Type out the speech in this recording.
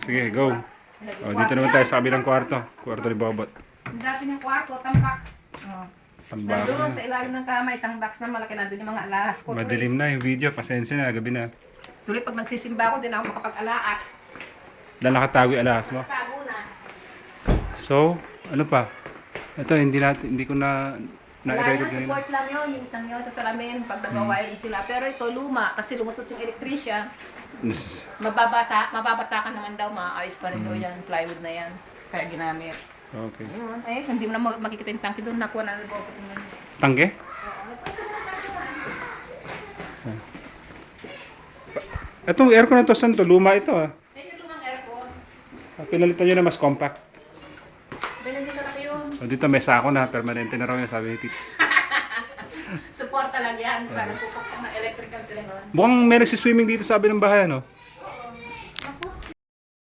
Sige, go. O, dito naman tayo sa kabilang kwarto. Kwarto ni Bobot. Ang dati ng kwarto, tampak. Oh. Tambak Nandun na. sa ilalim ng kama, isang box na malaki, nandun yung mga alahas ko. Madilim na yung video. Pasensya na, gabi na. Tuloy pag magsisimba ako, din ako makapag-alaat. Dahil nakatago yung alahas mo. Tago na. So, ano pa? Ito, hindi ko na Wala na-record yun, ngayon. support lang yun, yung isang yun sa salamin, pag nag-wiring sila. Pero ito luma, kasi lumusot yung electrician, mababata ka naman daw, maayos pa rin daw yan, plywood na yan. Kaya ginamit. Okay. Ayun, hindi mo na makikita yung tangke doon, nakuha na ng bobot naman. Tangke? Itong aircon na to, saan to? Luma ito ah. Yan yung lumang aircon. Pinalitan nyo na mas compact. Bilhin dito na yun. O dito may sako na, permanente na raw yun, sabi ni Tits. Suporta lang yan, para pupukpok ng electrical sila nun. Mukhang may nagsiswimming dito sa sabi ng bahay, ano?